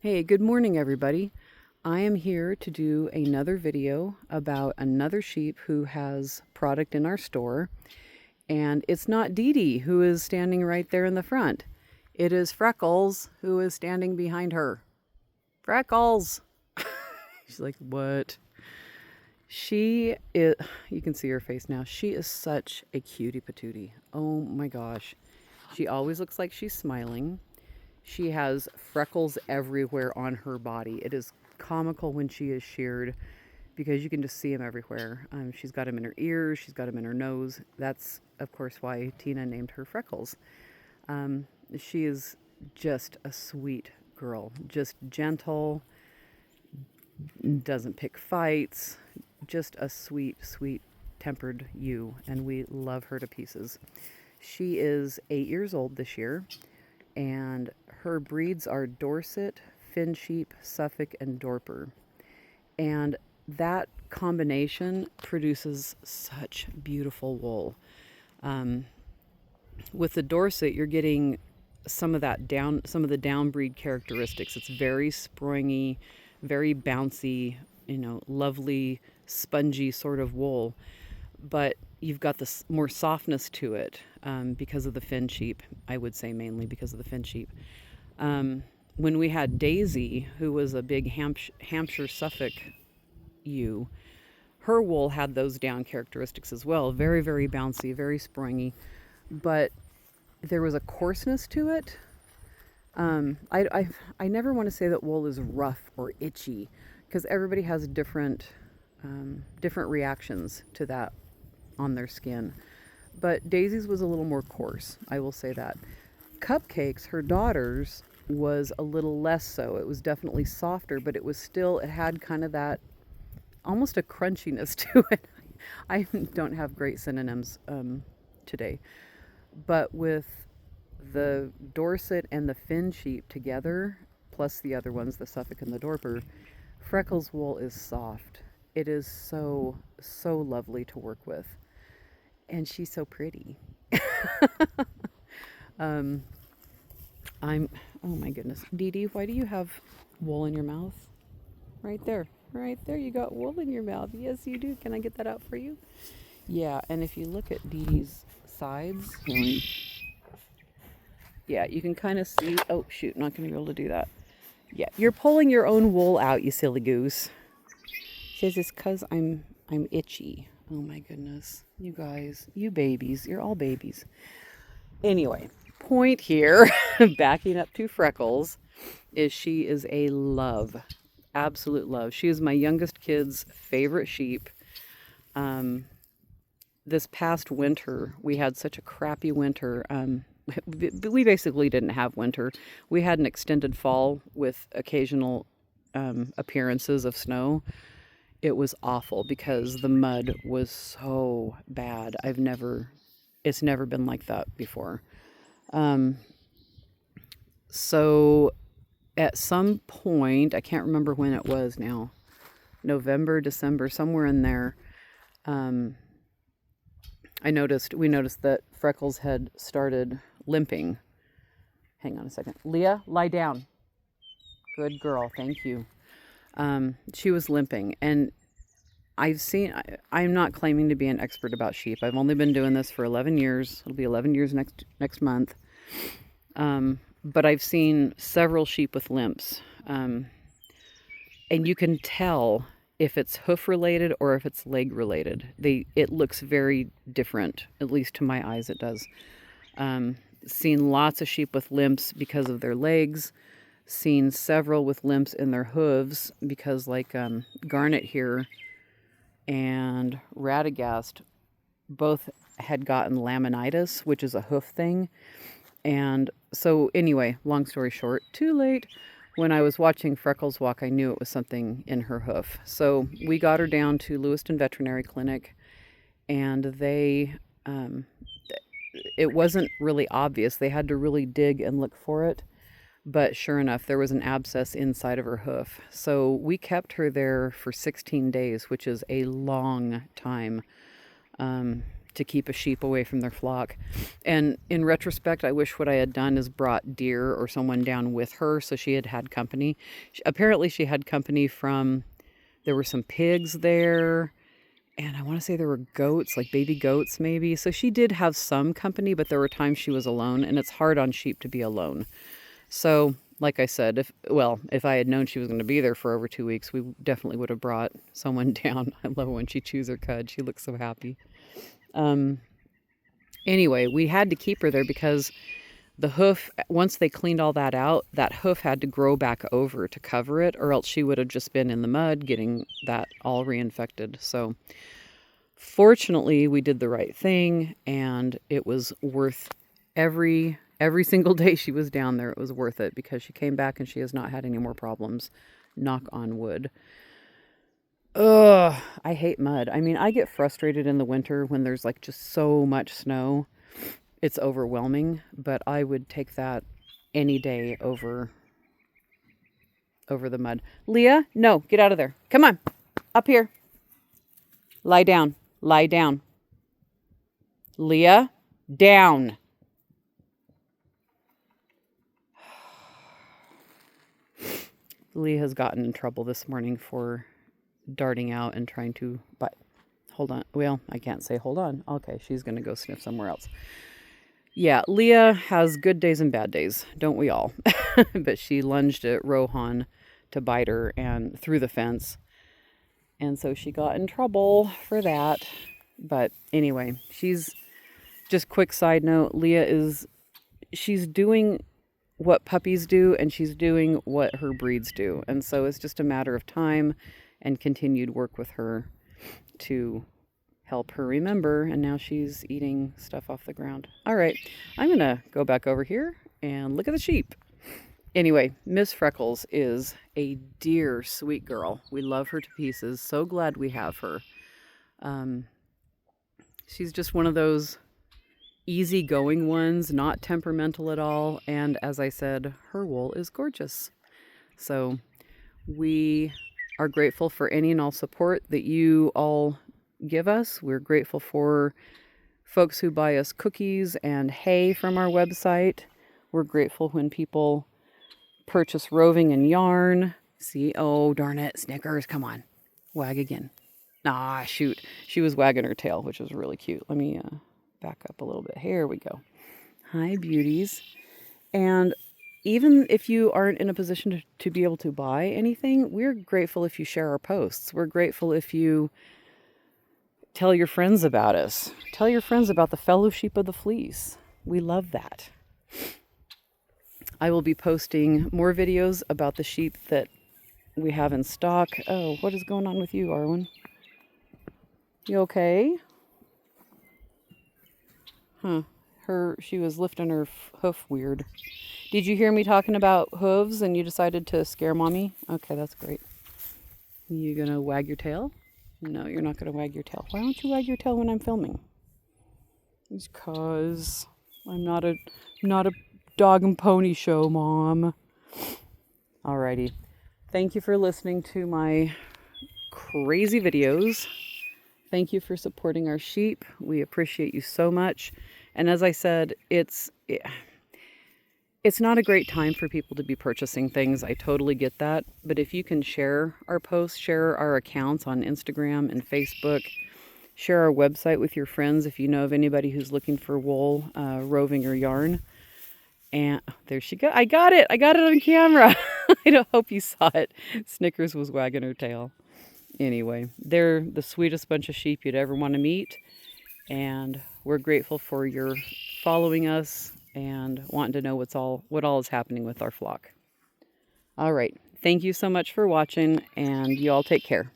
Hey, good morning, everybody. I am here to do another video about another sheep who has product in our store. And it's not Dee Dee who is standing right there in the front. It is Freckles who is standing behind her. Freckles! She's like, what? She is, you can see her face now. She is such a cutie patootie. Oh my gosh. She always looks like she's smiling. She has freckles everywhere on her body. It is comical when she is sheared because you can just see them everywhere. She's got them in her ears. She's got them in her nose. That's, of course, why Tina named her Freckles. She is just a sweet girl, just gentle, doesn't pick fights, just a sweet, sweet tempered ewe, and we love her to pieces. She is 8 years old this year, and her breeds are Dorset, Finn Sheep, Suffolk, and Dorper. And that combination produces such beautiful wool. With the Dorset, you're getting some of the downbreed characteristics. It's very springy, very bouncy, lovely, spongy sort of wool. But you've got this more softness to it because of the Finn sheep. I would say mainly because of the Finn sheep. When we had Daisy, who was a big Hampshire Suffolk ewe, her wool had those down characteristics as well. Very, very bouncy, very springy, but there was a coarseness to it. I never want to say that wool is rough or itchy because everybody has different reactions to that on their skin. But Daisy's was a little more coarse, I will say that. Cupcakes, her daughter's, was a little less so. It was definitely softer, but it had kind of that, almost a crunchiness to it. I don't have great synonyms today. But with the Dorset and the Finn sheep together, plus the other ones, the Suffolk and the Dorper, Freckles wool is soft. It is so, so lovely to work with. And she's so pretty. Oh my goodness. Dee Dee, why do you have wool in your mouth? Right there. Right there, you got wool in your mouth. Yes, you do. Can I get that out for you? Yeah, and if you look at Dee Dee's sides, yeah, you can kind of see, oh shoot, not going to be able to do that. Yeah, you're pulling your own wool out, you silly goose. She says it's because I'm itchy. Oh my goodness. You guys, you babies, you're all babies. Anyway, point here, backing up to Freckles, is she is a love. Absolute love. She is my youngest kid's favorite sheep. This past winter, we had such a crappy winter. We basically didn't have winter. We had an extended fall with occasional appearances of snow. It was awful because the mud was so bad. It's never been like that before. So at some point, I can't remember when it was now, November, December, somewhere in there, we noticed that Freckles had started limping. Hang on a second. Leah, lie down. Good girl, thank you. She was limping, and I'm not claiming to be an expert about sheep. I've only been doing this for 11 years. It'll be 11 years next month. But I've seen several sheep with limps. And you can tell if it's hoof related or if it's leg related. It looks very different, at least to my eyes it does. Seen lots of sheep with limps because of their legs. Seen several with limps in their hooves because like Garnet here and Radagast both had gotten laminitis, which is a hoof thing. And so anyway, long story short, too late. When I was watching Freckles walk, I knew it was something in her hoof. So we got her down to Lewiston Veterinary Clinic, and it wasn't really obvious. They had to really dig and look for it. But sure enough, there was an abscess inside of her hoof. So we kept her there for 16 days, which is a long time. to keep a sheep away from their flock. And in retrospect, I wish what I had done is brought deer or someone down with her so she had company. Apparently she had company from, there were some pigs there, and I want to say there were goats, like baby goats maybe. So she did have some company, but there were times she was alone, and it's hard on sheep to be alone. So, like I said, if I had known she was going to be there for over 2 weeks, we definitely would have brought someone down. I love it when she chews her cud. She looks so happy. Anyway, we had to keep her there because the hoof, once they cleaned all that out, that hoof had to grow back over to cover it, or else she would have just been in the mud getting that all reinfected. So fortunately, we did the right thing, and it was worth every single day she was down there. It was worth it because she came back and she has not had any more problems. Knock on wood. Ugh, I hate mud. I mean, I get frustrated in the winter when there's like just so much snow. It's overwhelming, but I would take that any day over the mud. Leah, no, get out of there. Come on, up here. Lie down. Lie down. Leah, down. Leah has gotten in trouble this morning for darting out and trying to, but hold on. Well, I can't say hold on. Okay, she's going to go sniff somewhere else. Yeah, Leah has good days and bad days, don't we all? But she lunged at Rohan to bite her and through the fence. And so she got in trouble for that. But anyway, she's just quick side note. She's doing what puppies do, and she's doing what her breeds do. And so it's just a matter of time and continued work with her to help her remember. And now she's eating stuff off the ground. All right, I'm going to go back over here and look at the sheep. Anyway, Miss Freckles is a dear, sweet girl. We love her to pieces. So glad we have her. She's just one of those easygoing ones, not temperamental at all. And as I said, her wool is gorgeous. So we are grateful for any and all support that you all give us. We're grateful for folks who buy us cookies and hay from our website. We're grateful when people purchase roving and yarn. See, oh darn it, Snickers, come on, wag again. Ah, shoot, she was wagging her tail, which was really cute. Let me back up a little bit. Here we go. Hi, beauties. And even if you aren't in a position to be able to buy anything, we're grateful if you share our posts. We're grateful if you tell your friends about us. Tell your friends about the Fellowship of the Fleece. We love that. I will be posting more videos about the sheep that we have in stock. Oh, what is going on with you, Arwen? You okay? Huh. She was lifting her hoof weird. Did you hear me talking about hooves and you decided to scare mommy? Okay, that's great. You gonna wag your tail? No, you're not gonna wag your tail. Why don't you wag your tail when I'm filming? It's 'cause I'm not a dog and pony show, Mom. Alrighty. Thank you for listening to my crazy videos. Thank you for supporting our sheep. We appreciate you so much. And as I said, it's not a great time for people to be purchasing things. I totally get that. But if you can share our posts, share our accounts on Instagram and Facebook, share our website with your friends if you know of anybody who's looking for wool, roving, or yarn. And there she go. I got it on camera. I don't hope you saw it. Snickers was wagging her tail. Anyway, they're the sweetest bunch of sheep you'd ever want to meet. And we're grateful for your following us and wanting to know what all is happening with our flock. All right. Thank you so much for watching, and you all take care.